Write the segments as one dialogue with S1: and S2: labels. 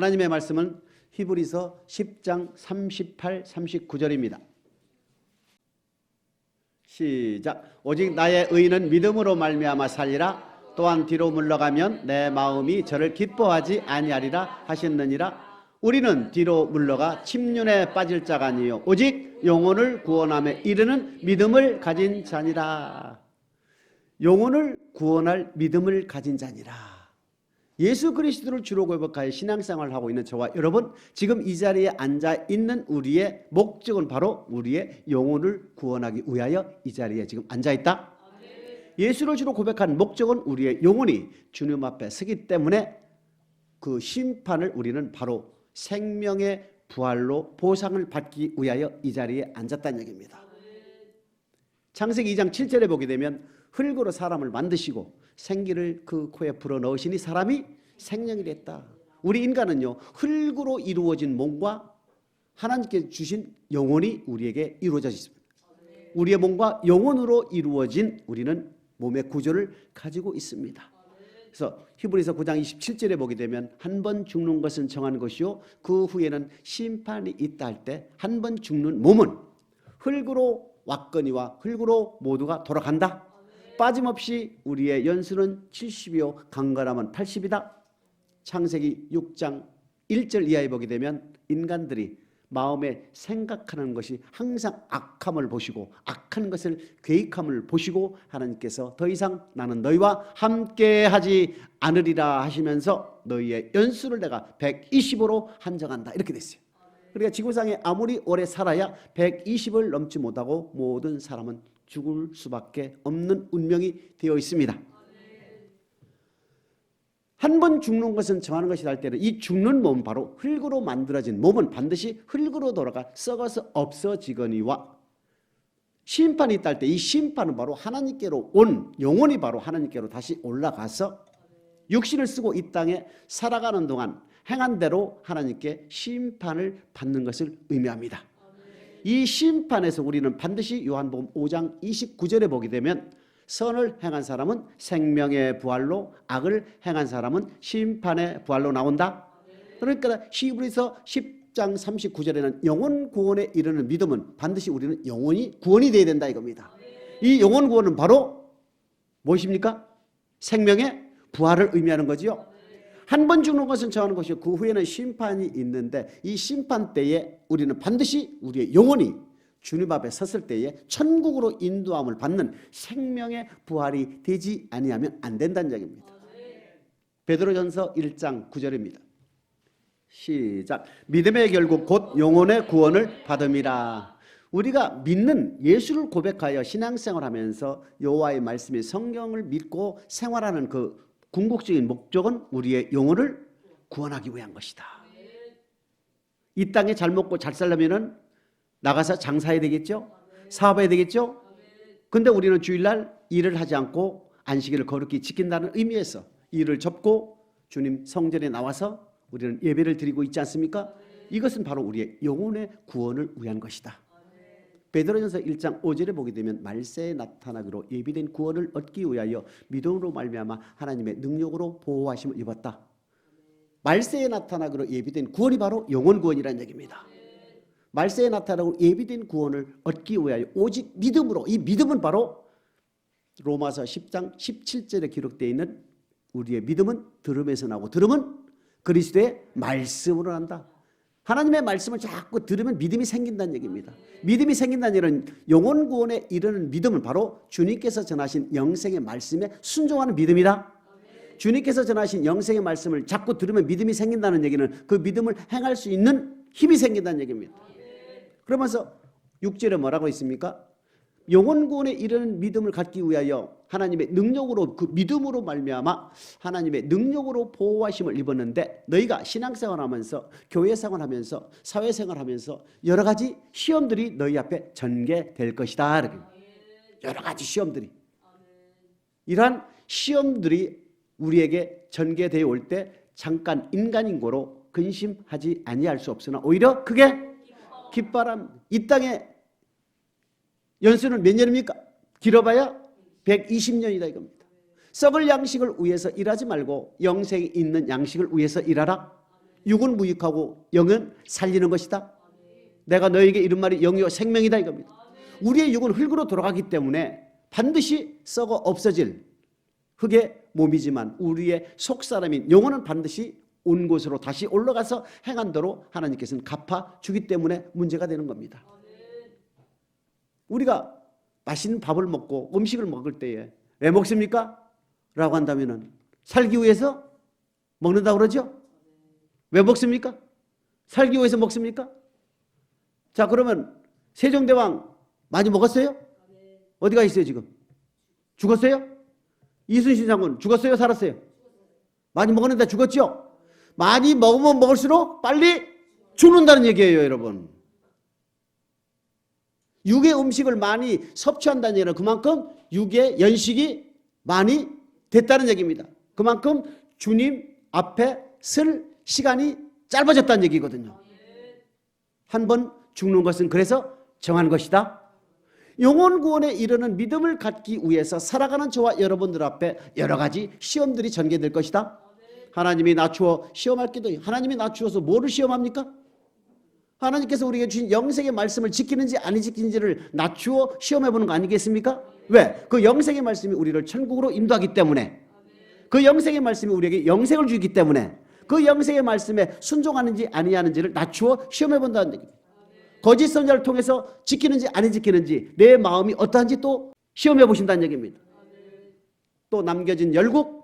S1: 하나님의 말씀은 히브리서 10장 38, 39절입니다. 시작. 오직 나의 의는 믿음으로 말미암아 살리라. 또한 뒤로 물러가면 내 마음이 저를 기뻐하지 아니하리라 하셨느니라. 우리는 뒤로 물러가 침륜에 빠질 자가 아니요 오직 영혼을 구원함에 이르는 믿음을 가진 자니라. 영혼을 구원할 믿음을 가진 자니라. 예수 그리스도를 주로 고백하여 신앙생활을 하고 있는 저와 여러분, 지금 이 자리에 앉아 있는 우리의 목적은 바로 우리의 영혼을 구원하기 위하여 이 자리에 지금 앉아 있다. 예수를 주로 고백하는 목적은 우리의 영혼이 주님 앞에 서기 때문에 그 심판을 우리는 바로 생명의 부활로 보상을 받기 위하여 이 자리에 앉았다는 얘기입니다. 창세기 2장 7절에 보게 되면 흙으로 사람을 만드시고 생기를 그 코에 불어넣으시니 사람이 생명이 됐다. 우리 인간은요, 흙으로 이루어진 몸과 하나님께 주신 영혼이 우리에게 이루어져 있습니다. 우리의 몸과 영혼으로 이루어진 우리는 몸의 구조를 가지고 있습니다. 그래서 히브리서 9장 27절에 보게 되면 한 번 죽는 것은 정한 것이요 그 후에는 심판이 있다 할 때 한 번 죽는 몸은 흙으로 왔거니와 흙으로 모두가 돌아간다. 빠짐없이 우리의 연수는 70이요 강건함은 80이다. 창세기 6장 1절 이하에 보게 되면 인간들이 마음에 생각하는 것이 항상 악함을 보시고 악한 것을 계획함을 보시고 하나님께서 더 이상 나는 너희와 함께하지 않으리라 하시면서 너희의 연수를 내가 120으로 한정한다 이렇게 됐어요. 그러니까 지구상에 아무리 오래 살아야 120을 넘지 못하고 모든 사람은 죽을 수밖에 없는 운명이 되어 있습니다. 한 번 죽는 것은 정하는 것이다 할 때는 이 죽는 몸 바로 흙으로 만들어진 몸은 반드시 흙으로 돌아가 썩어서 없어지거니와 심판이 있다 할 때 이 심판은 바로 하나님께로 온 영혼이 바로 하나님께로 다시 올라가서 육신을 쓰고 이 땅에 살아가는 동안 행한 대로 하나님께 심판을 받는 것을 의미합니다. 이 심판에서 우리는 반드시 요한복음 5장 29절에 보게 되면 선을 행한 사람은 생명의 부활로 악을 행한 사람은 심판의 부활로 나온다. 그러니까 히브리서 10장 39절에는 영혼 구원에 이르는 믿음은 반드시 우리는 영혼이 구원이 되어야 된다 이겁니다. 이 영혼 구원은 바로 무엇입니까? 생명의 부활을 의미하는 거지요. 한 번 죽는 것은 정하는 것이고 그 후에는 심판이 있는데 이 심판 때에 우리는 반드시 우리의 영혼이 주님 앞에 섰을 때에 천국으로 인도함을 받는 생명의 부활이 되지 아니하면 안 된다는 얘기입니다. 베드로전서 1장 9절입니다. 시작. 믿음의 결국 곧 영혼의 구원을 받음이라. 우리가 믿는 예수를 고백하여 신앙생활하면서 여호와의 말씀이 성경을 믿고 생활하는 그 궁극적인 목적은 우리의 영혼을 구원하기 위한 것이다. 이 땅에 잘 먹고 잘 살려면은 나가서 장사해야 되겠죠? 사업해야 되겠죠? 근데 우리는 주일날 일을 하지 않고 안식일을 거룩히 지킨다는 의미에서 일을 접고 주님 성전에 나와서 우리는 예배를 드리고 있지 않습니까? 이것은 바로 우리의 영혼의 구원을 위한 것이다. 베드로전서 1장 5절에 보게 되면 말세에 나타나기로 예비된 구원을 얻기 위하여 믿음으로 말미암아 하나님의 능력으로 보호하심을 입었다. 말세에 나타나기로 예비된 구원이 바로 영혼 구원이라는 얘기입니다. 말세에 나타나고 예비된 구원을 얻기 위하여 오직 믿음으로, 이 믿음은 바로 로마서 10장 17절에 기록되어 있는 우리의 믿음은 들음에서 나고 들음은 그리스도의 말씀으로 난다. 하나님의 말씀을 자꾸 들으면 믿음이 생긴다는 얘기입니다. 믿음이 생긴다는 얘기는 영혼 구원에 이르는 믿음은 바로 주님께서 전하신 영생의 말씀에 순종하는 믿음이다. 주님께서 전하신 영생의 말씀을 자꾸 들으면 믿음이 생긴다는 얘기는 그 믿음을 행할 수 있는 힘이 생긴다는 얘기입니다. 그러면서 6절에 뭐라고 있습니까? 영혼 구원에 이르는 믿음을 갖기 위하여 하나님의 능력으로 그 믿음으로 말미암아 하나님의 능력으로 보호하심을 입었는데 너희가 신앙생활하면서 교회생활하면서 사회생활하면서 여러 가지 시험들이 너희 앞에 전개될 것이다. 여러 가지 시험들이 이러한 시험들이 우리에게 전개되어 올 때 잠깐 인간인 거로 근심하지 아니할 수 없으나 오히려 그게 기뻐함. 이 땅에 연수는 몇 년입니까? 길어봐야 120년이다 이겁니다. 썩을 양식을 위해서 일하지 말고 영생이 있는 양식을 위해서 일하라. 육은 무익하고 영은 살리는 것이다. 내가 너에게 이런 말이 영이요 생명이다 이겁니다. 우리의 육은 흙으로 돌아가기 때문에 반드시 썩어 없어질 흙의 몸이지만 우리의 속사람인 영혼은 반드시 온 곳으로 다시 올라가서 행한 대로 하나님께서는 갚아주기 때문에 문제가 되는 겁니다. 우리가 맛있는 밥을 먹고 음식을 먹을 때에 왜 먹습니까? 라고 한다면 살기 위해서 먹는다고 그러죠? 왜 먹습니까? 살기 위해서 먹습니까? 자, 그러면 세종대왕 많이 먹었어요? 어디가 있어요 지금? 죽었어요? 이순신 장군 죽었어요? 살았어요? 많이 먹었는데 죽었죠? 많이 먹으면 먹을수록 빨리 죽는다는 얘기예요, 여러분. 육의 음식을 많이 섭취한다는 얘기는 그만큼 육의 연식이 많이 됐다는 얘기입니다. 그만큼 주님 앞에 설 시간이 짧아졌다는 얘기거든요. 한 번 죽는 것은 그래서 정한 것이다. 영혼 구원에 이르는 믿음을 갖기 위해서 살아가는 저와 여러분들 앞에 여러 가지 시험들이 전개될 것이다. 하나님이 낮추어 시험할 기도. 하나님이 낮추어서 뭐를 시험합니까? 하나님께서 우리에게 주신 영생의 말씀을 지키는지 안 지키는지를 낮추어 시험해보는 거 아니겠습니까? 왜? 그 영생의 말씀이 우리를 천국으로 인도하기 때문에, 그 영생의 말씀이 우리에게 영생을 주기 때문에, 그 영생의 말씀에 순종하는지 아니하는지를 낮추어 시험해본다는 얘기입니다. 거짓 선자를 통해서 지키는지 안 지키는지, 내 마음이 어떠한지 또 시험해보신다는 얘기입니다. 또 남겨진 열국,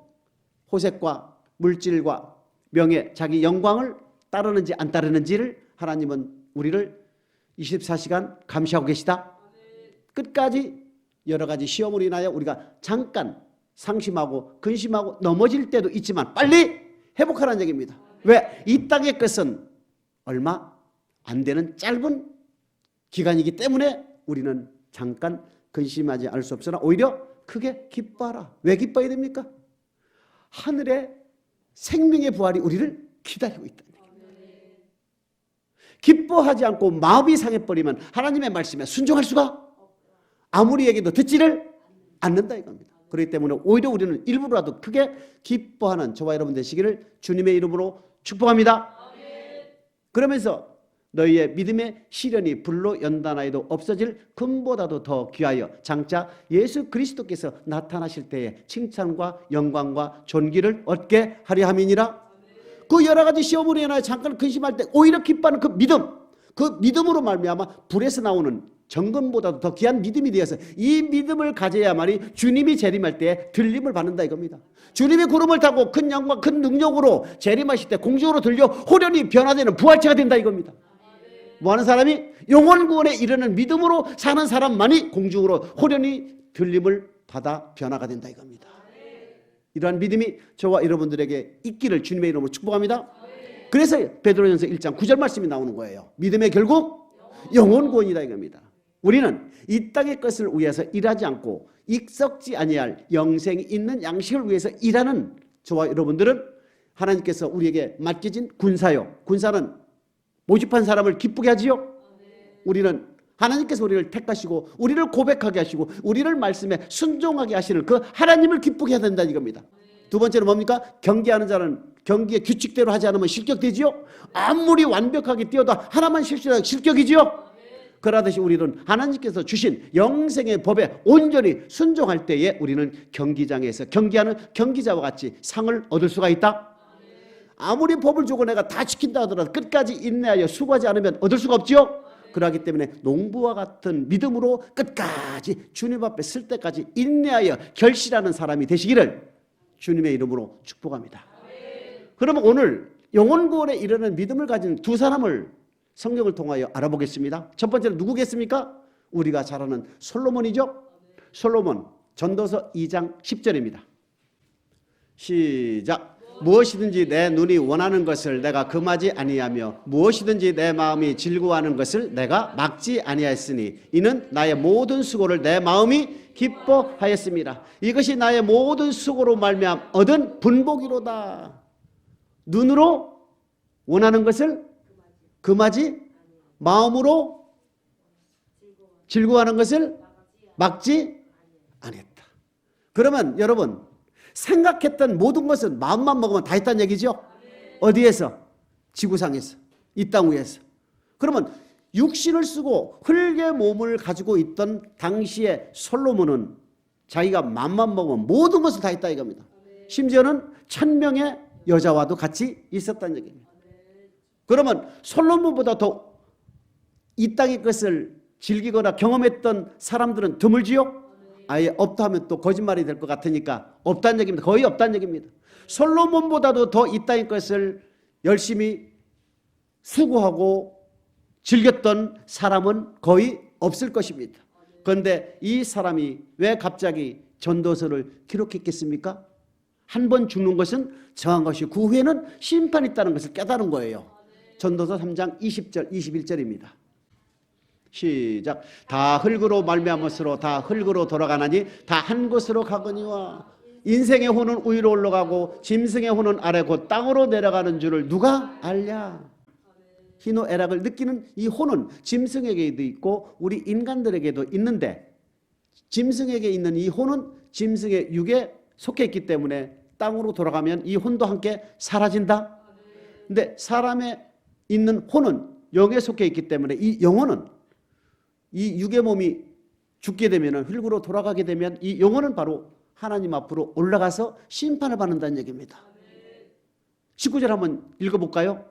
S1: 호색과 물질과 명예, 자기 영광을 따르는지 안 따르는지를 하나님은 우리를 24시간 감시하고 계시다. 끝까지 여러 가지 시험으로 인하여 우리가 잠깐 상심하고 근심하고 넘어질 때도 있지만 빨리 회복하라는 얘기입니다. 왜? 이 땅의 것은 얼마 안 되는 짧은 기간이기 때문에 우리는 잠깐 근심하지 않을 수 없으나 오히려 크게 기뻐하라. 왜 기뻐해야 됩니까? 하늘의 생명의 부활이 우리를 기다리고 있다. 기뻐하지 않고 마음이 상해버리면 하나님의 말씀에 순종할 수가 아무리 얘기도 듣지를 않는다 이겁니다. 그렇기 때문에 오히려 우리는 일부라도 크게 기뻐하는 저와 여러분 되시기를 주님의 이름으로 축복합니다. 그러면서 너희의 믿음의 시련이 불로 연단하여도 없어질 금보다도 더 귀하여 장차 예수 그리스도께서 나타나실 때에 칭찬과 영광과 존귀를 얻게 하려 함이니라. 그 여러 가지 시험으로 인하여 잠깐 근심할 때 오히려 기뻐하는 그 믿음, 그 믿음으로 말미암아 불에서 나오는 정금보다도 더 귀한 믿음이 되어서 이 믿음을 가져야만이 주님이 재림할 때 들림을 받는다 이겁니다. 주님이 구름을 타고 큰 영광 큰 능력으로 재림하실 때 공중으로 들려 호련히 변화되는 부활체가 된다 이겁니다. 뭐하는 사람이? 영혼 구원에 이르는 믿음으로 사는 사람만이 공중으로 호련히 들림을 받아 변화가 된다 이겁니다. 이러한 믿음이 저와 여러분들에게 있기를 주님의 이름으로 축복합니다. 그래서 베드로전서 1장 9절 말씀이 나오는 거예요. 믿음의 결국 영혼 구원이다 이겁니다. 우리는 이 땅의 것을 위해서 일하지 않고 익썩지 아니할 영생이 있는 양식을 위해서 일하는 저와 여러분들은 하나님께서 우리에게 맡겨진 군사요. 군사는 모집한 사람을 기쁘게 하지요. 우리는 하나님께서 우리를 택하시고 우리를 고백하게 하시고 우리를 말씀에 순종하게 하시는 그 하나님을 기쁘게 해야 된다 이겁니다. 두 번째는 뭡니까? 경기하는 자는 경기의 규칙대로 하지 않으면 실격되지요. 아무리 완벽하게 뛰어도 하나만 실수하면 실격이지요. 그러듯이 우리는 하나님께서 주신 영생의 법에 온전히 순종할 때에 우리는 경기장에서 경기하는 경기자와 같이 상을 얻을 수가 있다. 아무리 법을 주고 내가 다 지킨다 하더라도 끝까지 인내하여 수고하지 않으면 얻을 수가 없지요. 그러기 때문에 농부와 같은 믿음으로 끝까지 주님 앞에 쓸 때까지 인내하여 결실하는 사람이 되시기를 주님의 이름으로 축복합니다. 그러면 오늘 영혼 구원에 이르는 믿음을 가진 두 사람을 성경을 통하여 알아보겠습니다. 첫 번째는 누구겠습니까? 우리가 잘 아는 솔로몬이죠. 솔로몬 전도서 2장 10절입니다. 시작. 무엇이든지 내 눈이 원하는 것을 내가 금하지 아니하며 무엇이든지 내 마음이 즐거워하는 것을 내가 막지 아니하였으니 이는 나의 모든 수고를 내 마음이 기뻐하였습니다. 이것이 나의 모든 수고로 말미암아 얻은 분복이로다. 눈으로 원하는 것을 금하지 마음으로 즐거워하는 것을 막지 아니했다. 그러면 여러분 생각했던 모든 것은 마음만 먹으면 다 했다는 얘기죠. 어디에서? 지구상에서, 이 땅 위에서. 그러면 육신을 쓰고 흙의 몸을 가지고 있던 당시에 솔로몬은 자기가 맘만 먹으면 모든 것을 다 했다 이겁니다. 심지어는 1000명의 여자와도 같이 있었다는 얘기입니다. 그러면 솔로몬보다 더 이 땅의 것을 즐기거나 경험했던 사람들은 드물지요? 아예 없다 하면 또 거짓말이 될 것 같으니까 없다는 얘기입니다. 거의 없다는 얘기입니다. 솔로몬보다도 더 이 땅의 것을 열심히 수고하고 즐겼던 사람은 거의 없을 것입니다. 그런데 이 사람이 왜 갑자기 전도서를 기록했겠습니까? 한 번 죽는 것은 정한 것이고 그 후에는 심판이 있다는 것을 깨달은 거예요. 전도서 3장 20절 21절입니다. 시작. 다 흙으로 말미암았으로 다 흙으로 돌아가나니 다 한 곳으로 가거니와 인생의 혼은 위로 올라가고 짐승의 혼은 아래 곧 땅으로 내려가는 줄을 누가 알랴. 희노애락을 느끼는 이 혼은 짐승에게도 있고 우리 인간들에게도 있는데 짐승에게 있는 이 혼은 짐승의 육에 속해 있기 때문에 땅으로 돌아가면 이 혼도 함께 사라진다. 근데 사람의 있는 혼은 영에 속해 있기 때문에 이 영혼은 이 육의 몸이 죽게 되면 흙으로 돌아가게 되면 이 영혼은 바로 하나님 앞으로 올라가서 심판을 받는다는 얘기입니다. 19절 한번 읽어볼까요?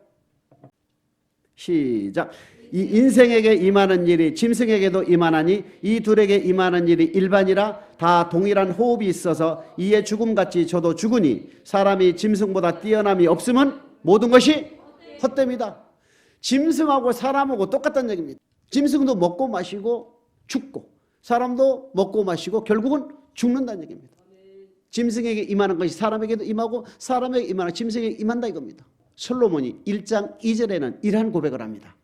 S1: 시작. 이 인생에게 임하는 일이 짐승에게도 임하나니 이 둘에게 임하는 일이 일반이라 다 동일한 호흡이 있어서 이에 죽음같이 저도 죽으니 사람이 짐승보다 뛰어남이 없으면 모든 것이 헛됨이다. 짐승하고 사람하고 똑같다는 얘기입니다. 짐승도 먹고 마시고 죽고 사람도 먹고 마시고 결국은 죽는다는 얘기입니다. 짐승에게 임하는 것이 사람에게도 임하고 사람에게 임하는 짐승에게 임한다 이겁니다. 솔로몬이 1장 2절에는 이러한 고백을 합니다.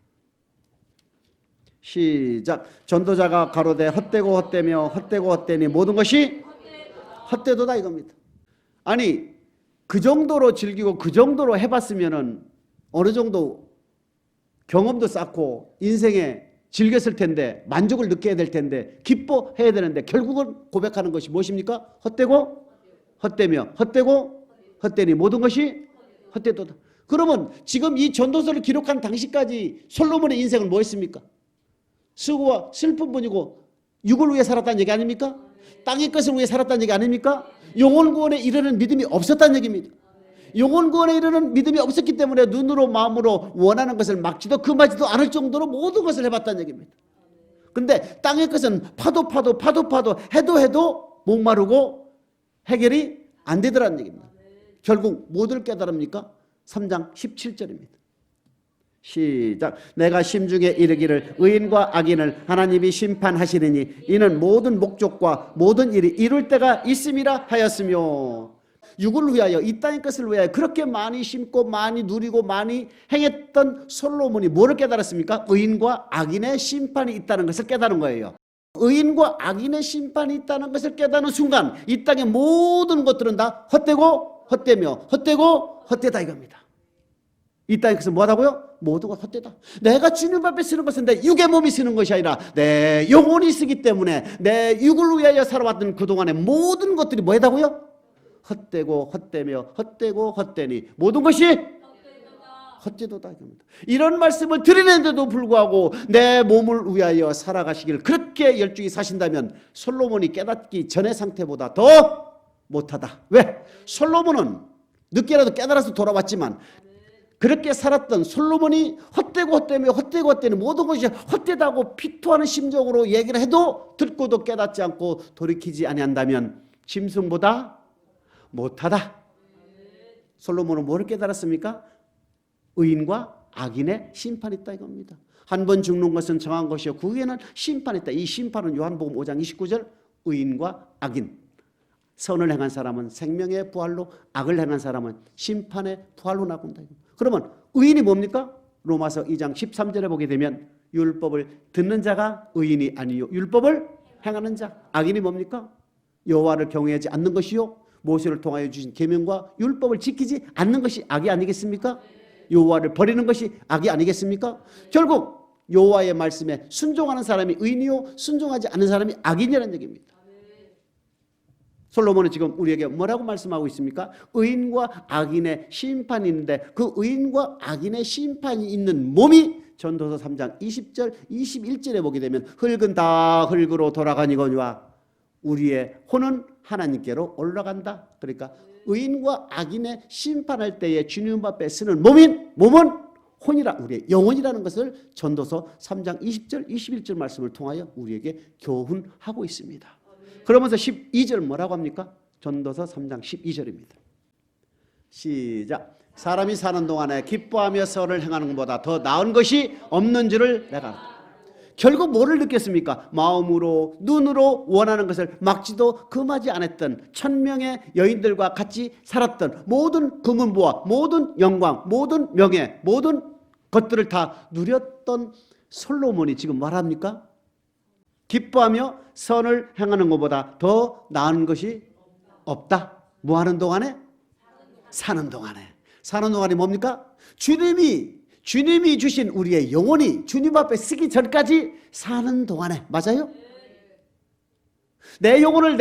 S1: 시작. 전도자가 가로되 헛되고 헛되며 헛되고 헛되니 모든 것이 헛되도다 이겁니다. 아니 그 정도로 즐기고 그 정도로 해봤으면은 어느 정도 경험도 쌓고 인생에 즐겼을 텐데 만족을 느껴야 될 텐데 기뻐해야 되는데 결국은 고백하는 것이 무엇입니까? 헛되고 헛되며 헛되고 헛되니 모든 것이 헛되도다. 그러면 지금 이 전도서를 기록한 당시까지 솔로몬의 인생은 뭐였습니까? 수고와 슬픈 분이고 육을 위해 살았다는 얘기 아닙니까? 땅의 것을 위해 살았다는 얘기 아닙니까? 영혼 구원에 이르는 믿음이 없었다는 얘기입니다. 영혼 구원에 이르는 믿음이 없었기 때문에 눈으로 마음으로 원하는 것을 막지도 금하지도 않을 정도로 모든 것을 해봤다는 얘기입니다. 그런데 땅의 것은 파도 해도 목마르고 해결이 안 되더라는 얘기입니다. 결국 뭐를 깨달습니까? 3장 17절입니다. 시작. 내가 심중에 이르기를 의인과 악인을 하나님이 심판하시리니 이는 모든 목적과 모든 일이 이룰 때가 있음이라 하였으며 육을 위하여 이 땅의 것을 위하여 그렇게 많이 심고 많이 누리고 많이 행했던 솔로몬이 뭐를 깨달았습니까? 의인과 악인의 심판이 있다는 것을 깨달은 거예요. 의인과 악인의 심판이 있다는 것을 깨닫는 순간 이 땅의 모든 것들은 다 헛되고 헛되며 헛되고 헛되다 이겁니다. 이 땅의 것은 뭐하다고요? 모든 것 헛되다. 내가 주님 앞에 쓰는 것은 내 육의 몸이 쓰는 것이 아니라 내 영혼이 쓰기 때문에 내 육을 위하여 살아왔던 그동안의 모든 것들이 뭐하다고요? 헛되고 헛되며 헛되고 헛되니 모든 것이 헛되도다 이겁니다. 이런 말씀을 드리는데도 불구하고 내 몸을 위하여 살아가시길 그렇게 열중히 사신다면 솔로몬이 깨닫기 전의 상태보다 더 못하다. 왜? 솔로몬은 늦게라도 깨달아서 돌아왔지만 그렇게 살았던 솔로몬이 헛되고 헛되며 헛되고 헛되니 모든 것이 헛되다고 피토하는 심정으로 얘기를 해도 듣고도 깨닫지 않고 돌이키지 아니한다면 짐승보다 못하다. 솔로몬은 뭐를 깨달았습니까? 의인과 악인의 심판이 있다 이겁니다. 한 번 죽는 것은 정한 것이요 그 후에는 심판이 있다. 이 심판은 요한복음 5장 29절 의인과 악인, 선을 행한 사람은 생명의 부활로 악을 행한 사람은 심판의 부활로 나온다. 그러면 의인이 뭡니까? 로마서 2장 13절에 보게 되면 율법을 듣는 자가 의인이 아니요 율법을 행하는 자. 악인이 뭡니까? 여호와를 경외하지 않는 것이요 모세를 통하여 주신 계명과 율법을 지키지 않는 것이 악이 아니겠습니까? 여호와를 버리는 것이 악이 아니겠습니까? 결국 여호와의 말씀에 순종하는 사람이 의인이요 순종하지 않는 사람이 악인이라는 얘기입니다. 솔로몬은 지금 우리에게 뭐라고 말씀하고 있습니까? 의인과 악인의 심판이 있는데 그 의인과 악인의 심판이 있는 몸이 전도서 3장 20절 21절에 보게 되면 흙은 다 흙으로 돌아가니거니와 우리의 혼은 하나님께로 올라간다. 그러니까 의인과 악인의 심판할 때에 주님 앞에 쓰는 몸은 혼이라, 우리의 영혼이라는 것을 전도서 3장 20절 21절 말씀을 통하여 우리에게 교훈하고 있습니다. 그러면서 12절 뭐라고 합니까? 전도서 3장 12절입니다. 시작. 사람이 사는 동안에 기뻐하며 선을 행하는 것보다 더 나은 것이 없는 줄을 내가 알다. 결국 뭐를 느꼈습니까? 마음으로 눈으로 원하는 것을 막지도 금하지 않았던 1000명의 여인들과 같이 살았던 모든 금은부와 모든 영광, 모든 명예, 모든 것들을 다 누렸던 솔로몬이 지금 말합니까? 기뻐하며 선을 행하는 것보다 더 나은 것이 없다. 뭐 하는 동안에? 사는 동안에. 사는 동안이 뭡니까? 주님이 주신 우리의 영혼이 주님 앞에 쓰기 전까지 사는 동안에. 맞아요? 내 영혼을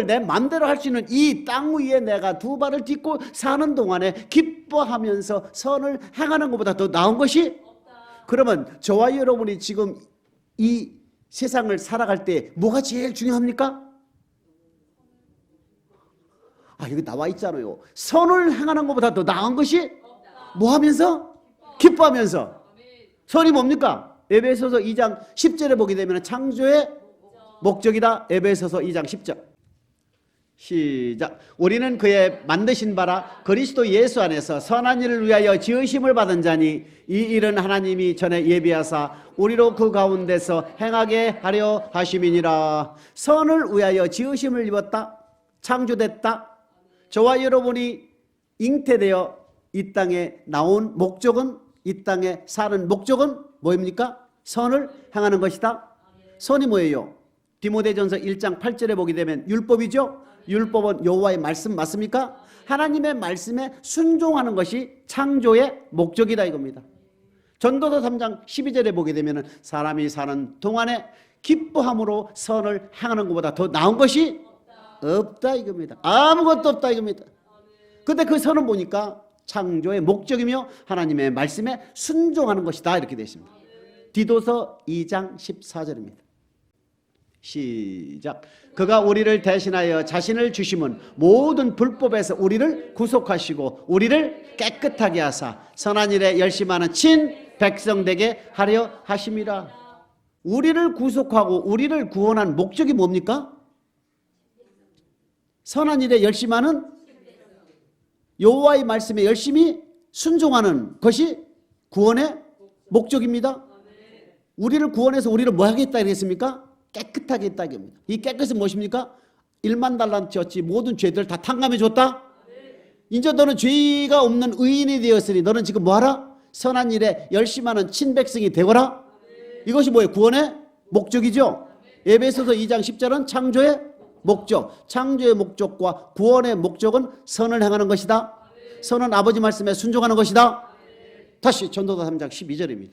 S1: 내 마음대로 할 수 있는 이 땅 위에 내가 두 발을 딛고 사는 동안에 기뻐하면서 선을 행하는 것보다 더 나은 것이 없다. 그러면 저와 여러분이 지금 이 세상을 살아갈 때 뭐가 제일 중요합니까? 여기 나와 있잖아요. 선을 행하는 것보다 더 나은 것이 뭐 하면서? 기뻐하면서. 선이 뭡니까? 에베소서 2장 10절에 보게 되면 창조의 목적이다. 에베소서 2장 10절. 시작. 우리는 그의 만드신 바라 그리스도 예수 안에서 선한 일을 위하여 지으심을 받은 자니 이 일은 하나님이 전에 예비하사 우리로 그 가운데서 행하게 하려 하심이니라. 선을 위하여 지으심을 입었다. 창조됐다. 저와 여러분이 잉태되어 이 땅에 나온 목적은, 이 땅에 사는 목적은 뭐입니까? 선을 행하는 것이다. 선이 뭐예요? 디모데전서 1장 8절에 보게 되면 율법이죠. 율법은 여호와의 말씀 맞습니까? 하나님의 말씀에 순종하는 것이 창조의 목적이다 이겁니다. 전도서 3장 12절에 보게 되면 사람이 사는 동안에 기뻐함으로 선을 행하는 것보다 더 나은 것이 없다 이겁니다. 아무것도 없다 이겁니다. 근데 그 선은 보니까 창조의 목적이며 하나님의 말씀에 순종하는 것이다 이렇게 되어 있습니다. 디도서 2장 14절입니다. 시작. 그가 우리를 대신하여 자신을 주심은 모든 불법에서 우리를 구속하시고 우리를 깨끗하게 하사 선한 일에 열심하는 친 백성 되게 하려 하심이라. 우리를 구속하고 우리를 구원한 목적이 뭡니까? 선한 일에 열심하는, 여호와의 말씀에 열심히 순종하는 것이 구원의 목적입니다. 우리를 구원해서 우리를 뭐 하겠다 이랬습니까? 깨끗하게 했다 이겁니다. 이 깨끗은 무엇입니까? 1만 달란트였지 모든 죄들 다 탕감해 줬다. 이제 너는 죄가 없는 의인이 되었으니 너는 지금 뭐하라? 선한 일에 열심하는 친백성이 되거라. 이것이 뭐예요? 구원의 목적이죠. 에베소서 2장 10절은 창조의 목적, 창조의 목적과 구원의 목적은 선을 행하는 것이다. 선은 아버지 말씀에 순종하는 것이다. 다시 전도서 3장 12절입니다.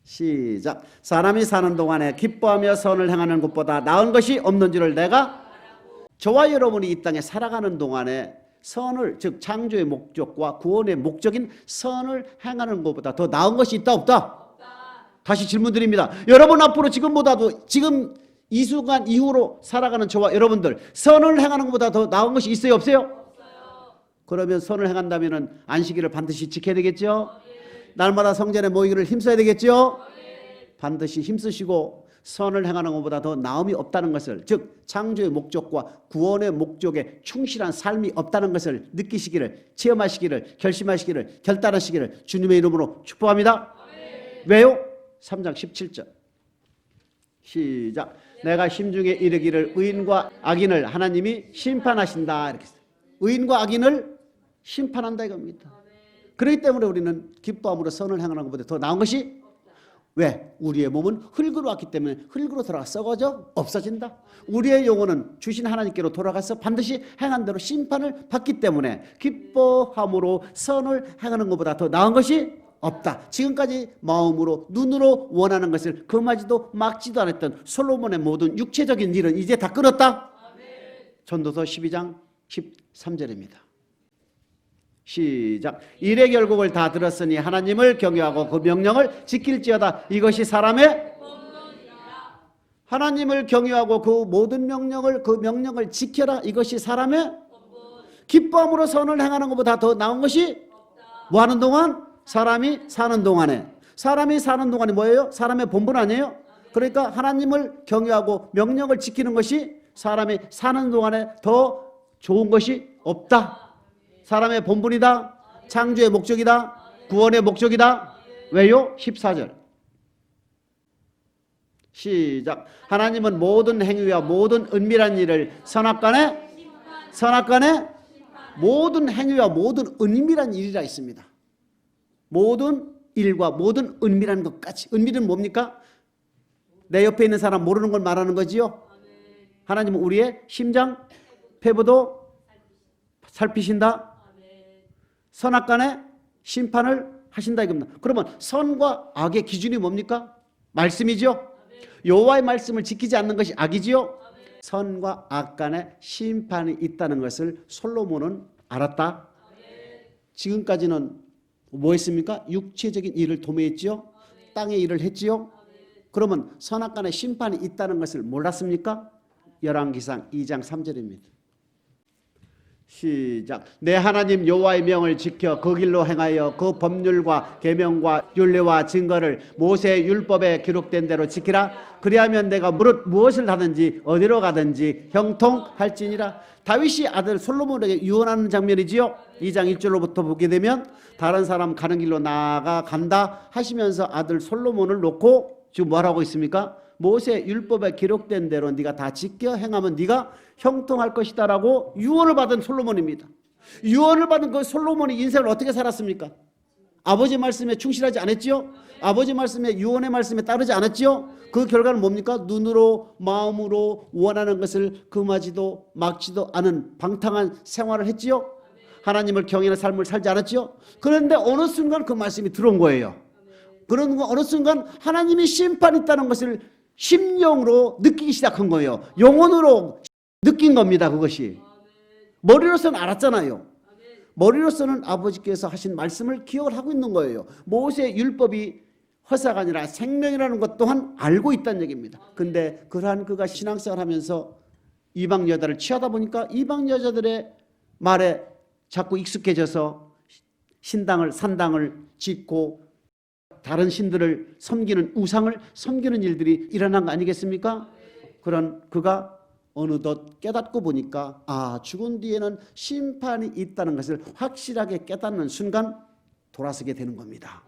S1: 시작. 사람이 사는 동안에 기뻐하며 선을 행하는 것보다 나은 것이 없는 줄을 내가, 저와 여러분이 이 땅에 살아가는 동안에 선을, 즉 창조의 목적과 구원의 목적인 선을 행하는 것보다 더 나은 것이 있다 없다? 다시 질문 드립니다. 여러분 앞으로 지금보다도 지금 이 순간 이후로 살아가는 저와 여러분들 선을 행하는 것보다 더 나은 것이 있어요 없어요? 그러면 선을 행한다면 안식일을 반드시 지켜야 되겠죠? 날마다 성전에 모이기를 힘써야 되겠죠? 반드시 힘쓰시고 선을 행하는 것보다 더 나음이 없다는 것을, 즉 창조의 목적과 구원의 목적에 충실한 삶이 없다는 것을 느끼시기를, 체험하시기를, 결심하시기를, 결단하시기를 주님의 이름으로 축복합니다. 왜요? 3장 17절 시작. 내가 심중에 이르기를 의인과 악인을 하나님이 심판하신다 이렇게 했어요. 의인과 악인을 심판한다 이겁니다. 그렇기 때문에 우리는 기뻐함으로 선을 행하는 것보다 더 나은 것이, 왜? 우리의 몸은 흙으로 왔기 때문에 흙으로 돌아가 썩어져 없어진다. 우리의 영혼은 주신 하나님께로 돌아가서 반드시 행한 대로 심판을 받기 때문에 기뻐함으로 선을 행하는 것보다 더 나은 것이 없다. 지금까지 마음으로 눈으로 원하는 것을 금하지도 막지도 않았던 솔로몬의 모든 육체적인 일은 이제 다 끊었다. 전도서 12장 13절입니다. 시작. 일의 결국을 다 들었으니 하나님을 경외하고 그 명령을 지킬지어다. 이것이 사람의 하나님을 경외하고 그 모든 명령을 그 명령을 지켜라. 이것이 사람의 기쁨으로 선을 행하는 것보다 더 나은 것이 뭐 하는 동안? 사람이 사는 동안에. 사람이 사는 동안이 뭐예요? 사람의 본분 아니에요? 그러니까 하나님을 경외하고 명령을 지키는 것이 사람이 사는 동안에 더 좋은 것이 없다. 사람의 본분이다. 창조의 목적이다. 구원의 목적이다. 왜요? 14절 시작. 하나님은 모든 행위와 모든 은밀한 일을 선악간에 모든 행위와 모든 은밀한 일이라 있습니다. 모든 일과 모든 은밀한 것까지. 은밀은 뭡니까? 내 옆에 있는 사람 모르는 걸 말하는 거지요. 하나님은 우리의 심장, 폐부도 살피신다. 선악간에 심판을 하신다 이겁니다. 그러면 선과 악의 기준이 뭡니까? 말씀이죠. 여호와의 말씀을 지키지 않는 것이 악이지요. 선과 악 간에 심판이 있다는 것을 솔로몬은 알았다. 지금까지는 뭐 했습니까? 육체적인 일을 도매했지요. 땅의 일을 했지요. 그러면 선악 간에 심판이 있다는 것을 몰랐습니까? 열왕기상 2장 3절입니다. 시작. 내 하나님 여호와의 명을 지켜 그 길로 행하여 그 법률과 계명과 율례와 증거를 모세의 율법에 기록된 대로 지키라. 그리하면 내가 무엇을 하든지 어디로 가든지 형통할지니라. 다윗이 아들 솔로몬에게 유언하는 장면이지요. 2장 1절로부터 보게 되면 다른 사람 가는 길로 나아간다 하시면서 아들 솔로몬을 놓고 지금 뭐라고 있습니까? 모세 율법에 기록된 대로 네가 다 지켜 행하면 네가 형통할 것이다라고 유언을 받은 솔로몬입니다. 유언을 받은 그 솔로몬이 인생을 어떻게 살았습니까? 아버지 말씀에 충실하지 않았지요? 아버지 말씀에 유언의 말씀에 따르지 않았지요? 그 결과는 뭡니까? 눈으로 마음으로 원하는 것을 금하지도 막지도 않은 방탕한 생활을 했지요? 하나님을 경외하는 삶을 살지 않았지요? 그런데 어느 순간 그 말씀이 들어온 거예요. 그런 어느 순간 하나님이 심판이 있다는 것을 심령으로 느끼기 시작한 거예요. 영혼으로 느낀 겁니다. 그것이 머리로서는 알았잖아요. 머리로서는 아버지께서 하신 말씀을 기억을 하고 있는 거예요. 모세 율법이 허사가 아니라 생명이라는 것 또한 알고 있다는 얘기입니다. 근데 그러한 그가 신앙생활 하면서 이방 여자를 취하다 보니까 이방 여자들의 말에 자꾸 익숙해져서 신당을 산당을 짓고 다른 신들을 섬기는 우상을 섬기는 일들이 일어난 거 아니겠습니까? 그런 그가 어느덧 깨닫고 보니까 죽은 뒤에는 심판이 있다는 것을 확실하게 깨닫는 순간 돌아서게 되는 겁니다.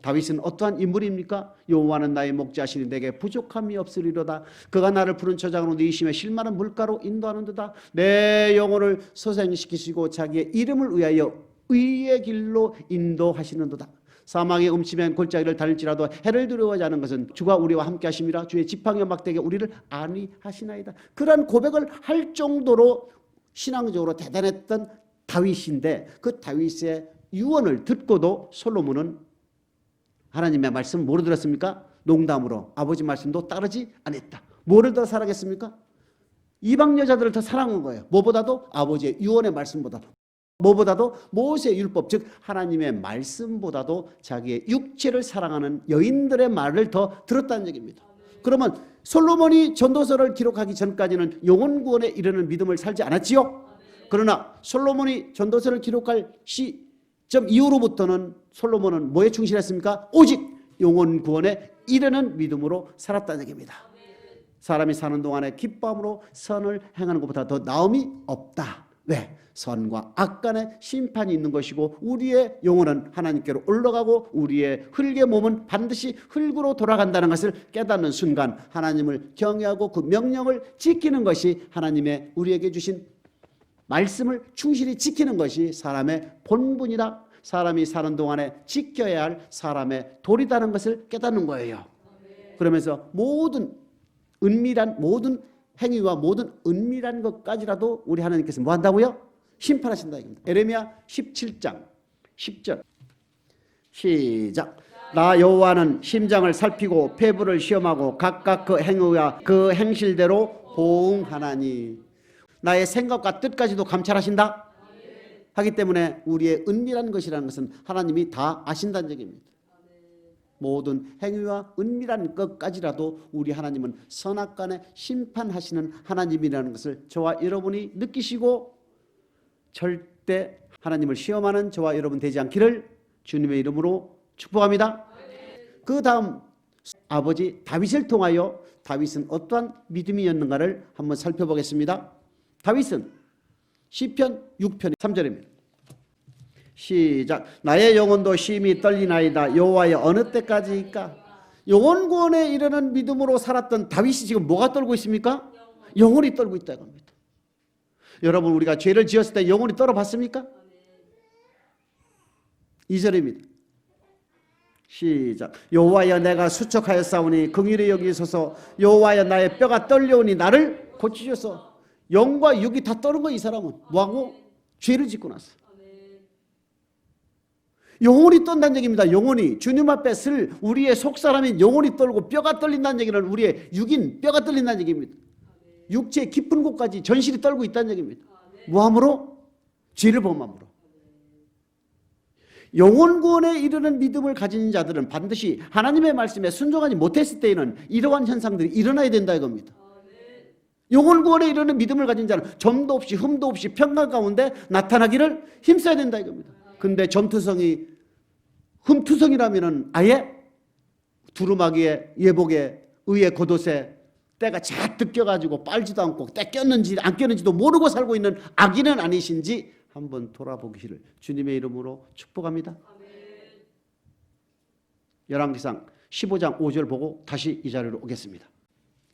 S1: 다윗은 어떠한 인물입니까? 여호와는 나의 목자시니 내게 부족함이 없으리로다. 그가 나를 푸른 초장으로 네 힘에 실만한 물가로 인도하는도다. 내 영혼을 소생시키시고 자기의 이름을 위하여 의의 길로 인도하시는도다. 사망의 음침한 골짜기를 달릴지라도 해를 두려워하지 않은 것은 주가 우리와 함께 하심이라. 주의 지팡이와 막대기가 우리를 안위하시나이다. 그러한 고백을 할 정도로 신앙적으로 대단했던 다윗인데 그 다윗의 유언을 듣고도 솔로몬은 하나님의 말씀 뭐로 들었습니까? 농담으로 아버지 말씀도 따르지 않았다. 뭐를 더 사랑했습니까? 이방 여자들을 더 사랑한 거예요. 뭐보다도 아버지의 유언의 말씀보다도. 뭐보다도 모세의 율법 즉 하나님의 말씀보다도 자기의 육체를 사랑하는 여인들의 말을 더 들었다는 얘기입니다. 그러면 솔로몬이 전도서를 기록하기 전까지는 영혼 구원에 이르는 믿음을 살지 않았지요. 그러나 솔로몬이 전도서를 기록할 시점 이후로부터는 솔로몬은 뭐에 충실했습니까? 오직 영혼 구원에 이르는 믿음으로 살았다는 얘기입니다. 사람이 사는 동안에 기쁨으로 선을 행하는 것보다 더 나음이 없다. 왜? 선과 악 간에 심판이 있는 것이고 우리의 영혼은 하나님께로 올라가고 우리의 흙의 몸은 반드시 흙으로 돌아간다는 것을 깨닫는 순간 하나님을 경외하고 그 명령을 지키는 것이 하나님의 우리에게 주신 말씀을 충실히 지키는 것이 사람의 본분이다. 사람이 사는 동안에 지켜야 할 사람의 도리다는 것을 깨닫는 거예요. 그러면서 모든 은밀한 모든 행위와 모든 은밀한 것까지라도 우리 하나님께서 뭐 한다고요? 심판하신다 이겁니다. 에레미야 17장 10절 시작. 나 여호와는 심장을 살피고 폐부를 시험하고 각각 그 행위와 그 행실대로 호응하나니. 나의 생각과 뜻까지도 감찰하신다 하기 때문에 우리의 은밀한 것이라는 것은 하나님이 다 아신다는 얘기입니다. 모든 행위와 은밀한 것까지라도 우리 하나님은 선악간에 심판하시는 하나님이라는 것을 저와 여러분이 느끼시고 절대 하나님을 시험하는 저와 여러분 되지 않기를 주님의 이름으로 축복합니다. 그 다음 아버지 다윗을 통하여 다윗은 어떠한 믿음이었는가를 한번 살펴보겠습니다. 다윗은 시편 6편 3절입니다. 시작. 나의 영혼도 심히 떨리나이다. 여호와여 어느 때까지일까? 영혼 구원에 이르는 믿음으로 살았던 다윗이 지금 뭐가 떨고 있습니까? 영혼이 떨고 있다고 합니다. 여러분 우리가 죄를 지었을 때 영혼이 떨어봤습니까? 2절입니다. 시작. 여호와여 내가 수척하였사오니 긍휼히 여기소서. 여호와여 나의 뼈가 떨려오니 나를 고치소서. 영과 육이 다 떠는 거야. 이 사람은 뭐하고? 죄를 짓고 났어. 영혼이 떤다는 얘기입니다. 영혼이 주님 앞에 쓸 우리의 속사람인 영혼이 떨고 뼈가 떨린다는 얘기는 우리의 육인 뼈가 떨린다는 얘기입니다. 육체의 깊은 곳까지 전실이 떨고 있다는 얘기입니다. 뭐함으로? 죄를 범함으로. 영혼 구원에 이르는 믿음을 가진 자들은 반드시 하나님의 말씀에 순종하지 못했을 때에는 이러한 현상들이 일어나야 된다 이겁니다. 영혼 구원에 이르는 믿음을 가진 자는 점도 없이 흠도 없이 평강 가운데 나타나기를 힘써야 된다 이겁니다. 근데 점투성이 흠투성이라면은 아예 두루마기에 예복에 의에 겉옷에 때가 잔뜩 껴가지고 빨지도 않고 때 꼈는지 안 꼈는지도 모르고 살고 있는 악인은 아니신지 한번 돌아보기를 주님의 이름으로 축복합니다. 열왕기상 15장 5절 보고 다시 이 자리로 오겠습니다.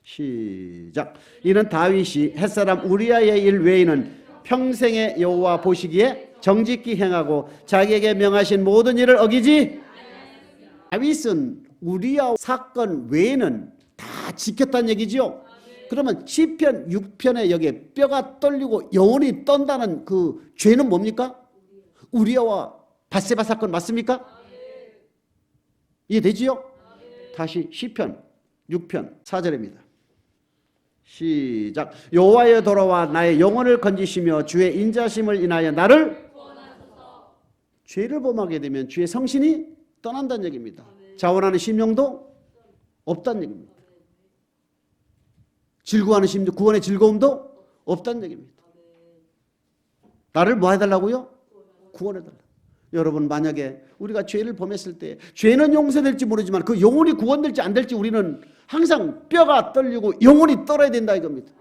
S1: 시작. 이는 다윗이 햇사람 우리아의 일 외에는 평생의 여호와 보시기에 정직히 행하고 자기에게 명하신 모든 일을 어기지. 다윗은 우리아 사건 외에는 다 지켰다는 얘기지요. 그러면 시편 6편에 여기에 뼈가 떨리고 영혼이 떤다는 그 죄는 뭡니까? 우리아와 밧세바 사건 맞습니까? 이해되지요? 다시 시편 6편 4절입니다. 시작. 여호와여 돌아와 나의 영혼을 건지시며 주의 인자심을 인하여 나를 죄를 범하게 되면 주의 성신이 떠난다는 얘기입니다. 자원하는 심령도 없다는 얘기입니다. 즐거워하는 심령, 구원의 즐거움도 없다는 얘기입니다. 나를 뭐 해달라고요? 구원해달라. 여러분 만약에 우리가 죄를 범했을 때 죄는 용서될지 모르지만 그 영혼이 구원될지 안 될지 우리는 항상 뼈가 떨리고 영혼이 떨어야 된다 이겁니다.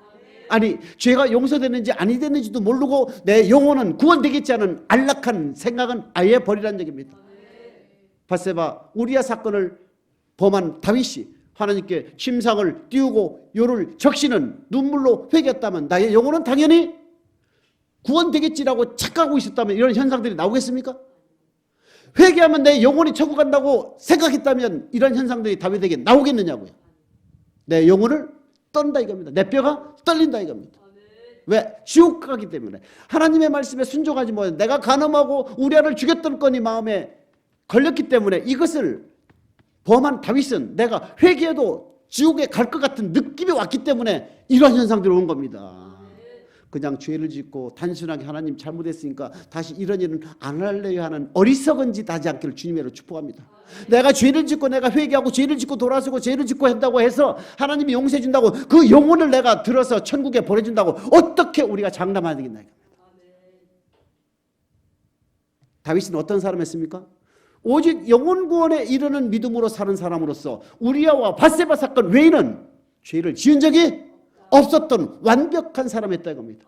S1: 아니 죄가 용서되는지 아니 됐는지도 모르고 내 영혼은 구원되겠지 않은 안락한 생각은 아예 버리라는 얘기입니다. 밧세바 우리아 사건을 범한 다윗이 하나님께 침상을 띄우고 요를 적시는 눈물로 회개했다면 나의 영혼은 당연히 구원되겠지라고 착각하고 있었다면 이런 현상들이 나오겠습니까? 회개하면 내 영혼이 천국 간다고 생각했다면 이런 현상들이 다윗에게 나오겠느냐고요. 내 영혼을 떤다 이겁니다. 내 뼈가 떨린다 이겁니다. 왜? 지옥 가기 때문에. 하나님의 말씀에 순종하지 못해 내가 간음하고 우리아를 죽였던 건이 마음에 걸렸기 때문에 이것을 범한 다윗은 내가 회개해도 지옥에 갈 것 같은 느낌이 왔기 때문에 이러한 현상들이 온 겁니다. 그냥 죄를 짓고 단순하게 하나님 잘못했으니까 다시 이런 일은 안 할래요 하는 어리석은 짓 하지 않기를 주님으로 축복합니다. 내가 죄를 짓고 내가 회개하고 죄를 짓고 돌아서고 죄를 짓고 한다고 해서 하나님이 용서해 준다고 그 영혼을 내가 들어서 천국에 보내준다고 어떻게 우리가 장담하겠나. 다윗은 어떤 사람이었습니까? 오직 영혼 구원에 이르는 믿음으로 사는 사람으로서 우리아와 밧세바 사건 외에는 죄를 지은 적이 없었던 완벽한 사람이었다 이겁니다.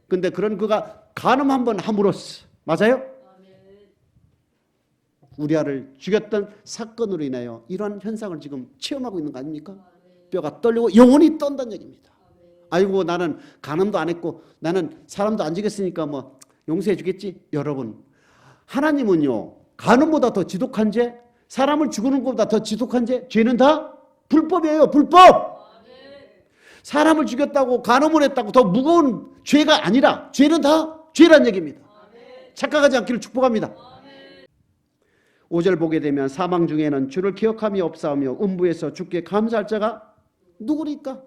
S1: 그런데 그런 그가 간음 한번 함으로써 맞아요? 우리아를 죽였던 사건으로 인하여 이러한 현상을 지금 체험하고 있는 거 아닙니까? 뼈가 떨리고 영혼이 떤다는 얘기입니다. 아이고 나는 간음도 안 했고 나는 사람도 안 죽였으니까 뭐 용서해 주겠지. 여러분 하나님은요 간음보다 더 지독한 죄, 사람을 죽이는 것보다 더 지독한 죄, 죄는 다 불법이에요. 불법. 사람을 죽였다고 간음을 했다고 더 무거운 죄가 아니라 죄는 다 죄란 얘기입니다. 착각하지 않기를 축복합니다. 5절 보게 되면 사망 중에는 주를 기억함이 없사오며 음부에서 주께 감사할 자가 누구니까?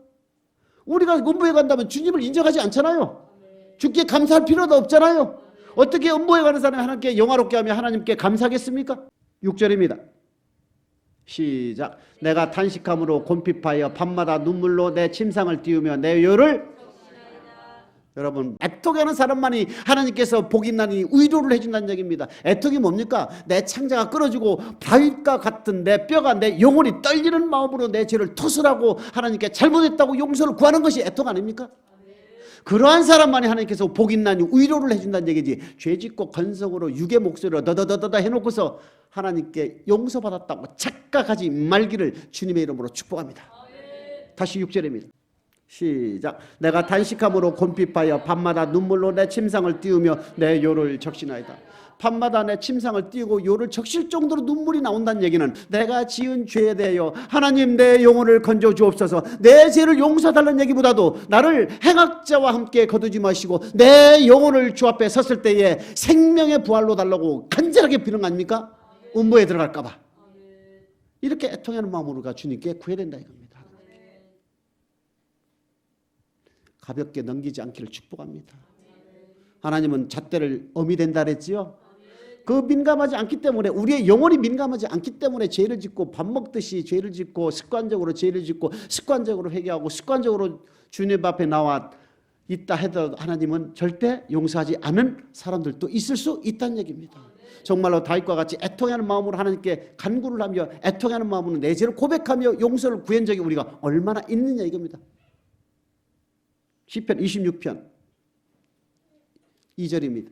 S1: 우리가 음부에 간다면 주님을 인정하지 않잖아요. 주께 감사할 필요도 없잖아요. 어떻게 음부에 가는 사람이 하나님께 영화롭게 하며 하나님께 감사하겠습니까? 6절입니다. 시작. 내가 탄식함으로 곰핍하여 밤마다 눈물로 내 침상을 띄우며 내 요를 여러분, 애통하는 사람만이 하나님께서 복이 나니 위로를 해준다는 얘기입니다. 애통이 뭡니까? 내 창자가 끊어지고 바위과 같은 내 뼈가 내 영혼이 떨리는 마음으로 내 죄를 토설하고 하나님께 잘못했다고 용서를 구하는 것이 애통 아닙니까? 그러한 사람만이 하나님께서 복이 나니 위로를 해준다는 얘기지. 죄짓고 건성으로 육의 목소리로 더더더더 해놓고서 하나님께 용서받았다고 착각하지 말기를 주님의 이름으로 축복합니다. 다시 6절입니다. 시작. 내가 단식함으로 곰핍하여 밤마다 눈물로 내 침상을 띄우며 내 요를 적시나이다. 밤마다 내 침상을 띄우고 요를 적실 정도로 눈물이 나온다는 얘기는 내가 지은 죄에 대하여 하나님 내 영혼을 건져 주옵소서, 내 죄를 용서달라는 얘기보다도 나를 행악자와 함께 거두지 마시고 내 영혼을 주 앞에 섰을 때에 생명의 부활로 달라고 간절하게 비는 거 아닙니까? 음부에 들어갈까 봐. 이렇게 애통하는 마음으로가 주님께 구해야 된다 이겁니다. 가볍게 넘기지 않기를 축복합니다. 하나님은 잣대를 어미 된다 그랬지요. 그 민감하지 않기 때문에, 우리의 영혼이 민감하지 않기 때문에 죄를 짓고 밥 먹듯이 죄를 짓고 습관적으로 죄를 짓고 습관적으로 회개하고 습관적으로 주님 앞에 나와 있다 해도 하나님은 절대 용서하지 않은 사람들도 있을 수 있다는 얘기입니다. 정말로 다윗과 같이 애통하는 마음으로 하나님께 간구를 하며 애통하는 마음으로 내 죄를 고백하며 용서를 구한 적이 우리가 얼마나 있느냐 이겁니다. 시편 26편 2절입니다.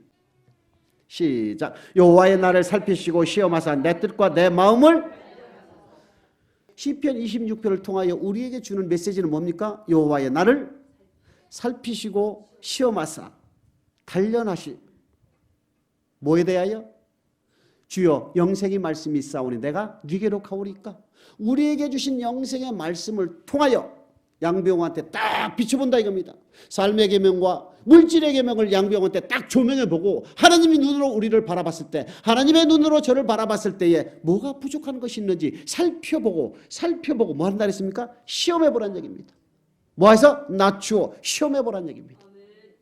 S1: 시작. 여호와의 나를 살피시고 시험하사 내 뜻과 내 마음을. 시편 26편을 통하여 우리에게 주는 메시지는 뭡니까? 여호와의 나를 살피시고 시험하사 단련하시. 뭐에 대하여? 주여 영생의 말씀이 있사오니 내가 네게로 가오리까. 우리에게 주신 영생의 말씀을 통하여 양비용한테 딱 비춰본다 이겁니다. 삶의 계명과 물질의 계명을 양비용한테 딱 조명해보고 하나님의 눈으로 우리를 바라봤을 때, 하나님의 눈으로 저를 바라봤을 때에 뭐가 부족한 것이 있는지 살펴보고 뭐 한다 그랬습니까? 시험해보라는 얘기입니다. 뭐해서? 낮추어 시험해보라는 얘기입니다.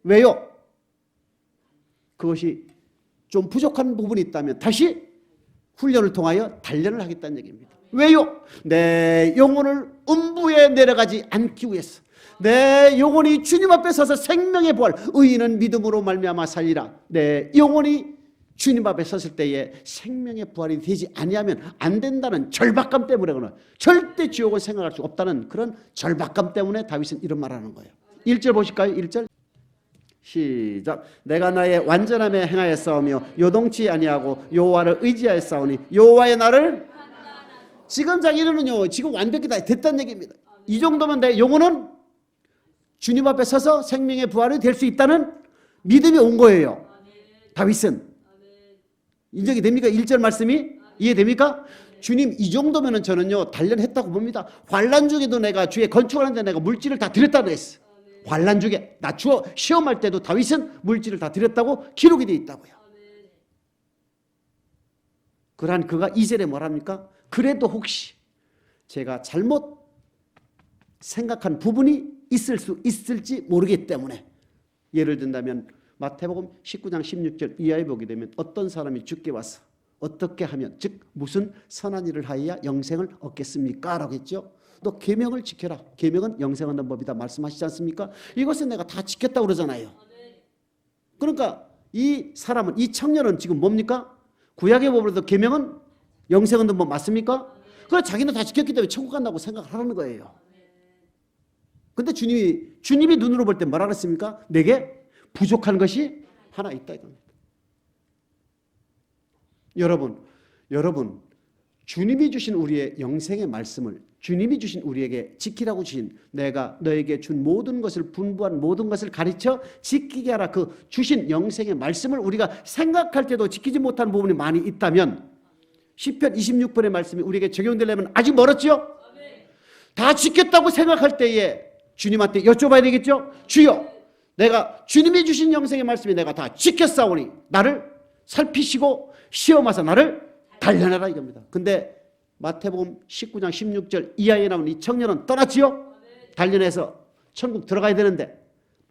S1: 왜요? 그것이 좀 부족한 부분이 있다면 다시 훈련을 통하여 단련을 하겠다는 얘기입니다. 왜요? 내 영혼을 음부에 내려가지 않기 위해서, 내 영혼이 주님 앞에 서서 생명의 부활, 의인은 믿음으로 말미암아 살리라. 내 영혼이 주님 앞에 섰을 때에 생명의 부활이 되지 아니하면 안 된다는 절박감 때문에, 그러나 절대 지옥을 생각할 수 없다는 그런 절박감 때문에 다윗은 이런 말하는 거예요. 1절 보실까요? 1절 시작. 내가 나의 완전함에 행하였사오며 요동치 아니하고 여호와를 의지하였사오니 여호와의 나를. 지금 자기는요, 지금 완벽히 다 됐다는 얘기입니다. 이 정도면 내 영혼은 주님 앞에 서서 생명의 부활이 될 수 있다는 믿음이 온 거예요. 다윗은. 인정이 됩니까? 1절 말씀이 이해됩니까? 주님, 이 정도면 저는요 단련했다고 봅니다. 환난 중에도 내가 주의 건축하는데 내가 물질을 다 드렸다고 했어. 환난 중에 낮추어 시험할 때도 다윗은 물질을 다 드렸다고 기록이 되어 있다고요. 그러한 그가 2절에 뭐랍니까? 그래도 혹시 제가 잘못 생각한 부분이 있을 수 있을지 모르기 때문에, 예를 든다면 마태복음 19장 16절 이하에 보게 되면 어떤 사람이 주께 와서 어떻게 하면, 즉 무슨 선한 일을 하여야 영생을 얻겠습니까? 라고 했죠. 너 계명을 지켜라. 계명은 영생 얻는 법이다 말씀하시지 않습니까? 이것은 내가 다 지켰다고 그러잖아요. 그러니까 이 사람은, 이 청년은 지금 뭡니까? 구약의 법으로도 계명은 영생 얻는 법 맞습니까? 그래 자기는 다 지켰기 때문에 천국 간다고 생각을 하는 거예요. 근데 주님이 눈으로 볼 때 뭐라 그랬습니까? 내게 부족한 것이 하나 있다 이겁니다. 여러분 주님이 주신 우리의 영생의 말씀을, 주님이 주신 우리에게 지키라고 주신, 내가 너에게 준 모든 것을, 분부한 모든 것을 가르쳐 지키게 하라, 그 주신 영생의 말씀을 우리가 생각할 때도 지키지 못한 부분이 많이 있다면 시편 26편의 말씀이 우리에게 적용되려면 아직 멀었죠? 다 지켰다고 생각할 때에 주님한테 여쭤봐야 되겠죠? 주여, 내가 주님이 주신 영생의 말씀이 내가 다 지켰사오니 나를 살피시고 시험하사 나를 단련하라 이겁니다. 근데 마태복음 19장 16절 이하에 나온 이 청년은 떠났지요? 단련해서 천국 들어가야 되는데,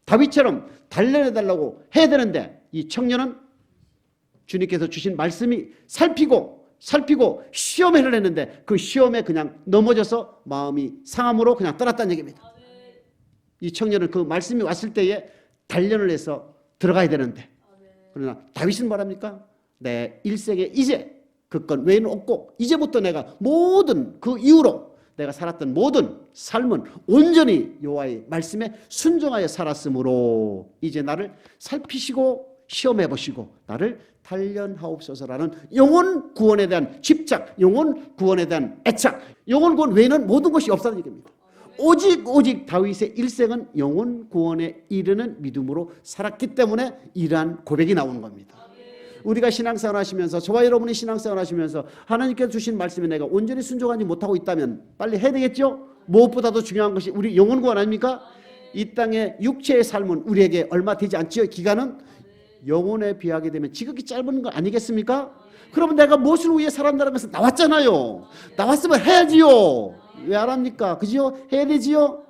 S1: 다윗처럼 단련해달라고 해야 되는데, 이 청년은 주님께서 주신 말씀이 살피고 시험을 했는데 그 시험에 그냥 넘어져서 마음이 상함으로 그냥 떠났다는 얘기입니다. 이 청년은 그 말씀이 왔을 때에 단련을 해서 들어가야 되는데, 그러나 다윗은 뭐랍니까? 내 일생에 이제 그건 외에는 없고 이제부터 내가 모든 그 이후로 내가 살았던 모든 삶은 온전히 여호와의 말씀에 순종하여 살았으므로 이제 나를 살피시고 시험해 보시고 나를 단련하옵소서라는 영혼 구원에 대한 집착, 영혼 구원에 대한 애착, 영혼 구원 외에는 모든 것이 없다는 얘기입니다. 오직 다윗의 일생은 영혼 구원에 이르는 믿음으로 살았기 때문에 이러한 고백이 나오는 겁니다. 우리가 신앙생활 하시면서, 저와 여러분이 신앙생활 하시면서 하나님께서 주신 말씀에 내가 온전히 순종하지 못하고 있다면 빨리 해야 되겠죠? 무엇보다도 중요한 것이 우리 영혼 구원 아닙니까? 이 땅의 육체의 삶은 우리에게 얼마 되지 않지요. 기간은 영혼에 비하게 되면 지극히 짧은 거 아니겠습니까? 그러면 내가 무엇을 위해 살았다는 것은 나왔잖아요. 나왔으면 해야지요. 왜 안 합니까? 그지요? 해야 되지요?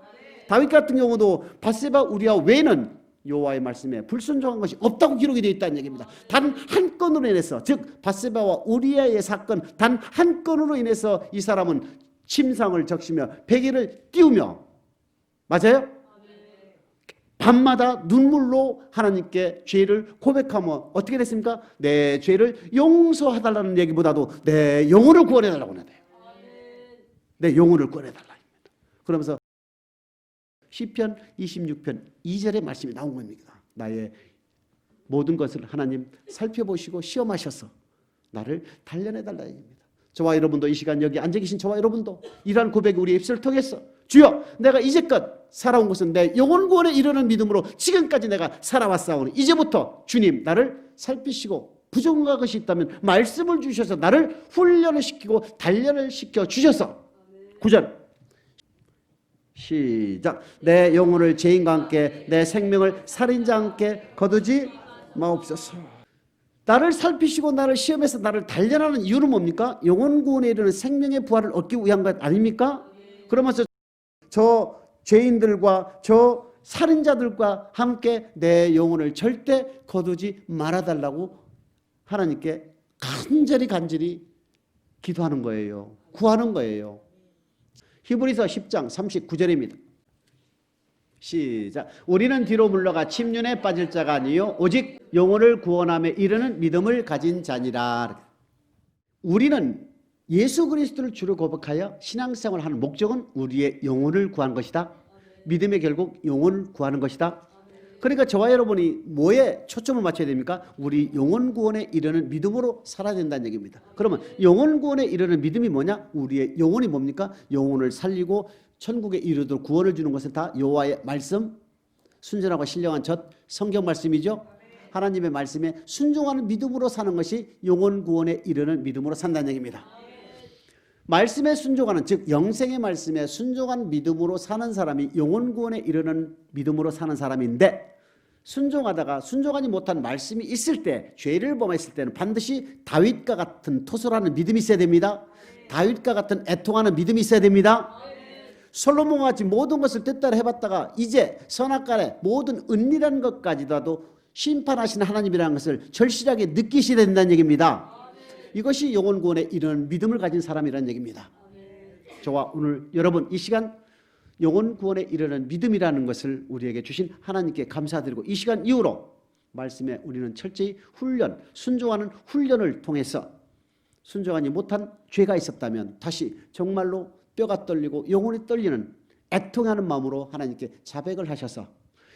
S1: 다윗 같은 경우도 밧세바 우리아 외에는 여호와의 말씀에 불순종한 것이 없다고 기록이 되어 있다는 얘기입니다. 단 한 건으로 인해서, 즉 밧세바와 우리아의 사건 단 한 건으로 인해서 이 사람은 침상을 적시며 베개를 띄우며, 맞아요? 밤마다 눈물로 하나님께 죄를 고백하며 어떻게 됐습니까? 내 죄를 용서해달라는 얘기보다도 내 영혼을 구원해달라고 해야 돼요. 내 영혼을 구원해달라. 그러면서 시편 26편 2절의 말씀이 나온 겁니다. 나의 모든 것을 하나님 살펴보시고 시험하셔서 나를 단련해달라 얘기입니다. 저와 여러분도 이 시간 여기 앉아 계신 저와 여러분도 이러한 고백이 우리의 입술을 통해서, 주여 내가 이제껏 살아온 것은 내 영혼 구원에 이르는 믿음으로 지금까지 내가 살아왔사오니 이제부터 주님 나를 살피시고 부족한 것이 있다면 말씀을 주셔서 나를 훈련을 시키고 단련을 시켜 주셔서, 9절 시작. 내 영혼을 죄인과 함께 내 생명을 살인자와 함께 거두지 마옵소서. 나를 살피시고 나를 시험해서 나를 단련하는 이유는 뭡니까? 영혼 구원에 이르는 생명의 부활을 얻기 위한 것 아닙니까? 그러면서 저 죄인들과 저 살인자들과 함께 내 영혼을 절대 거두지 말아달라고 하나님께 간절히 기도하는 거예요. 구하는 거예요. 히브리서 10장 39절입니다. 시작. 우리는 뒤로 물러가 침륜에 빠질 자가 아니요 오직 영혼을 구원함에 이르는 믿음을 가진 자니라. 우리는 예수 그리스도를 주로 고백하여 신앙생활을 하는 목적은 우리의 영혼을 구하는 것이다. 믿음의 결국 영혼을 구하는 것이다. 그러니까 저와 여러분이 뭐에 초점을 맞춰야 됩니까? 우리 영혼 구원에 이르는 믿음으로 살아야 된다는 얘기입니다. 그러면 영혼 구원에 이르는 믿음이 뭐냐? 우리의 영혼이 뭡니까? 영혼을 살리고 천국에 이르도록 구원을 주는 것은 다 여호와의 말씀, 순전하고 신령한 첫 성경 말씀이죠. 하나님의 말씀에 순종하는 믿음으로 사는 것이 영혼 구원에 이르는 믿음으로 산다는 얘기입니다. 말씀에 순종하는, 즉 영생의 말씀에 순종한 믿음으로 사는 사람이 영혼 구원에 이르는 믿음으로 사는 사람인데, 순종하다가 순종하지 못한 말씀이 있을 때, 죄를 범했을 때는 반드시 다윗과 같은 토설하는 믿음이 있어야 됩니다. 다윗과 같은 애통하는 믿음이 있어야 됩니다. 솔로몬과 같이 모든 것을 뜻대로 해봤다가 이제 선악간에 모든 은밀한 것까지도 심판하시는 하나님이라는 것을 절실하게 느끼셔야 된다는 얘기입니다. 이것이 영혼 구원에 이르는 믿음을 가진 사람이라는 얘기입니다. 저와 오늘 여러분 이 시간 영혼 구원에 이르는 믿음이라는 것을 우리에게 주신 하나님께 감사드리고, 이 시간 이후로 말씀에 우리는 철저히 순종하는 훈련을 통해서 순종하지 못한 죄가 있었다면 다시 정말로 뼈가 떨리고 영혼이 떨리는 애통하는 마음으로 하나님께 자백을 하셔서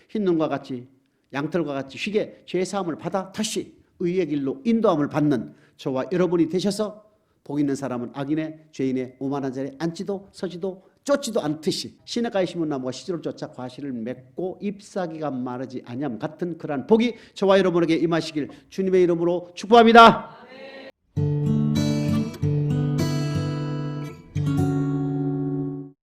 S1: 흰눈과 같이 양털과 같이 쉽게 죄사함을 받아 다시 의의 길로 인도함을 받는 저와 여러분이 되셔서 복 있는 사람은 악인의 죄인의 오만한 자리에 앉지도 서지도 쫓지도 않듯이 시냇가에 심은 나무가 시절을 쫓아 과실을 맺고 잎사귀가 마르지 아니함 같은 그러한 복이 저와 여러분에게 임하시길 주님의 이름으로 축복합니다.